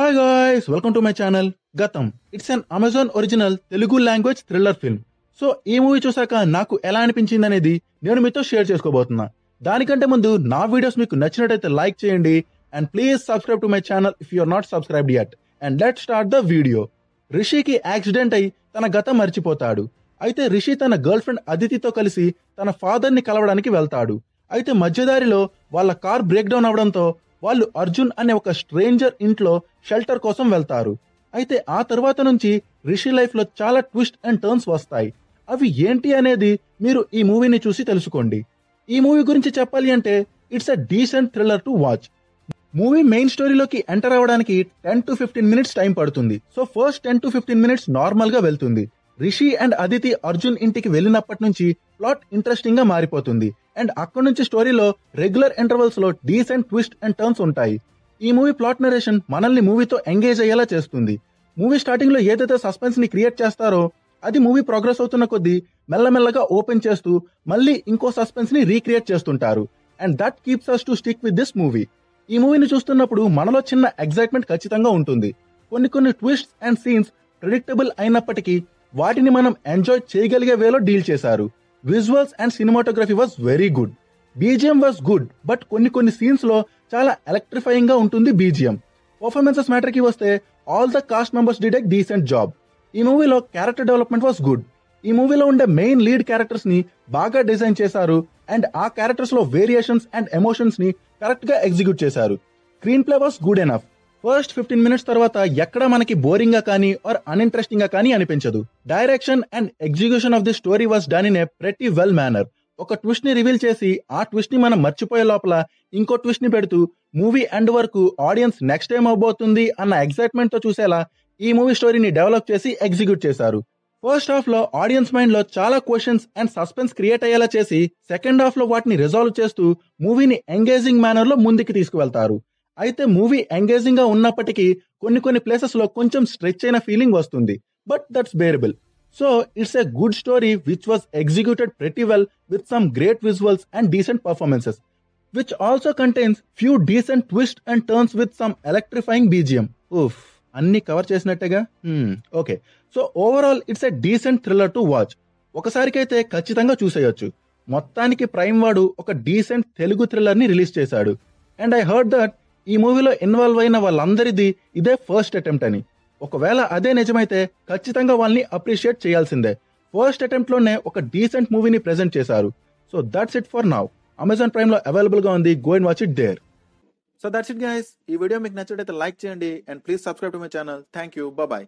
Hi guys, welcome to my channel Gatham. It's an Amazon original Telugu language thriller film. So ఈ movie చూసాక నాకు ఎలా అనిపించింది అనేది నేను మీతో షేర్ చేసుకోబోతున్నా. దానికంటే ముందు నా వీడియోస్ మీకు నచ్చినట్టయితే లైక్ చేయండి and please subscribe to my channel if you are not subscribed yet. And let's start the video. రిషికి యాక్సిడెంట్ అయి తన గతం మర్చిపోతాడు. అయితే రిషి తన గర్ల్ ఫ్రెండ్ అదితితో కలిసి తన ఫాదర్ ని కలవడానికి వెళ్తాడు. అయితే మధ్యదారిలో వాళ్ళ కార్ బ్రేక్ డౌన్ అవడంతో వాళ్ళు అర్జున్ అనే ఒక స్ట్రేంజర్ ఇంట్లో షెల్టర్ కోసం వెళ్తారు. అయితే ఆ తర్వాత నుంచి రిషి లైఫ్ లో చాలా ట్విస్ట్ అండ్ టర్న్స్ వస్తాయి. అవి ఏంటి అనేది మీరు ఈ మూవీని చూసి తెలుసుకోండి. ఈ మూవీ గురించి చెప్పాలి అంటే it's a decent thriller to watch. Movie main స్టోరీలోకి ఎంటర్ అవ్వడానికి 10 to 15 మినిట్స్ టైం పడుతుంది. So first 10 to 15 minutes normal గా వెళ్తుంది. రిషి అండ్ అదితి అర్జున్ ఇంటికి వెళ్ళినప్పటి నుంచి ప్లాట్ ఇంట్రెస్టింగ్ గా మారిపోతుంది. అండ్ అక్కడి నుంచి స్టోరీలో రెగ్యులర్ ఇంటర్వల్స్ లో డీసెంట్ ట్విస్ట్ అండ్ టర్న్స్ ఉంటాయి. ఈ మూవీ ప్లాట్ నరేషన్ మనల్ని మూవీతో ఎంగేజ్ అయ్యేలా చేస్తుంది. మూవీ స్టార్టింగ్ లో ఏదైతే సస్పెన్స్ ని క్రియేట్ చేస్తారో అది మూవీ ప్రోగ్రెస్ అవుతున్న కొద్దీ మెల్లమెల్లగా ఓపెన్ చేస్తూ మళ్ళీ ఇంకో సస్పెన్స్ ని రీక్రియేట్ చేస్తుంటారు. And that keeps us to stick with this movie. ఈ మూవీని చూస్తున్నప్పుడు మనలో చిన్న ఎగ్జైట్మెంట్ ఖచ్చితంగా ఉంటుంది. కొన్ని ట్విస్ట్స్ అండ్ సీన్స్ ప్రెడిక్టబుల్ అయినప్పటికీ వాటిని మనం ఎంజాయ్ చేయగలిగే వేలో డీల్ చేశారు. Visuals and cinematography was very good. BGM was good, but కొన్ని సీన్స్ లో చాలా ఎలక్ట్రిఫైయింగ్ గా ఉంటుంది బీజిఎం. పర్ఫార్మెన్సెస్ మ్యాటర్ కి వస్తే all the cost members did a decent job. ఈ మూవీలో క్యారెక్టర్ డెవలప్మెంట్ వాజ్ గుడ్. ఈ మూవీలో ఉండే మెయిన్ లీడ్ క్యారెక్టర్స్ ని బాగా డిజైన్ చేశారు అండ్ ఆ క్యారెక్టర్స్ లో వేరియేషన్స్ అండ్ ఎమోషన్స్ ని కరెక్ట్ గా ఎగ్జిక్యూట్ చేశారు. Screen play was good enough. First 15 minutes తర్వాత ఎక్కడ మనకి బోరింగ్ గా కానీ ఆర్ అన్ఇంట్రెస్టింగ్ గా కానీ అనిపించదు. Direction and execution of the story was done in a pretty well manner. ఒక ట్విస్ట్ ని రివీల్ చేసి ఆ ట్విస్ట్ ని మనం మర్చిపోయే లోపల ఇంకో ట్విస్ట్ ని పెడుతూ మూవీ ఎండ్ వరకు ఆడియన్స్ నెక్స్ట్ టైం అవబోతుంది అన్న ఎక్సైట్మెంట్ తో చూసేలా ఈ మూవీ స్టోరీని డెవలప్ చేసి ఎగ్జిక్యూట్ చేశారు. ఫస్ట్ హాఫ్ లో ఆడియన్స్ మైండ్ లో చాలా క్వశ్చన్స్ అండ్ సస్పెన్స్ క్రియేట్ అయ్యేలా చేసి సెకండ్ హాఫ్ లో వాటిని రిజాల్వ్ చేస్తూ మూవీని ఎంగేజింగ్ మేనర్ లో ముందుకు తీసుకువెళ్తారు. అయితే మూవీ ఎంగేజింగ్ గా ఉన్నప్పటికీ కొన్ని ప్లేసెస్ లో కొంచెం స్ట్రెచ్ అయిన ఫీలింగ్ వస్తుంది. But that's bearable. So it's a good story which was executed pretty well with some great visuals and decent performances which also contains few decent twist and turns with some electrifying BGM. ఉఫ్, అన్ని cover చేసినట్టేగా. Okay, so overall it's a decent thriller to watch. ఒకసారికైతే ఖచ్చితంగా చూసేయొచ్చు. మొత్తానికి prime వాడు ఒక decent Telugu thriller ని రిలీజ్ చేశాడు. అండ్ ఐ హర్డ్ దట్ ఈ మూవీలో ఇన్వాల్వ్ అయిన వాళ్ళందరిది ఇదే ఫస్ట్ అటెంప్ట్ అని. ఒకవేళ అదే నిజమైతే ఖచ్చితంగా వాళ్ళని అప్రిషియేట్ చేయాల్సిందే. ఫస్ట్ అటెంప్ట్ లోనే ఒక డీసెంట్ మూవీని ప్రెజెంట్ చేశారు. So that's it for now. Amazon Prime లో అవైలబుల్ గా ఉంది. Go and watch it there. So that's it guys. ఈ వీడియో మీకు నచ్చినట్లయితే లైక్ చేయండి and please subscribe to my channel. Thank you. Bye.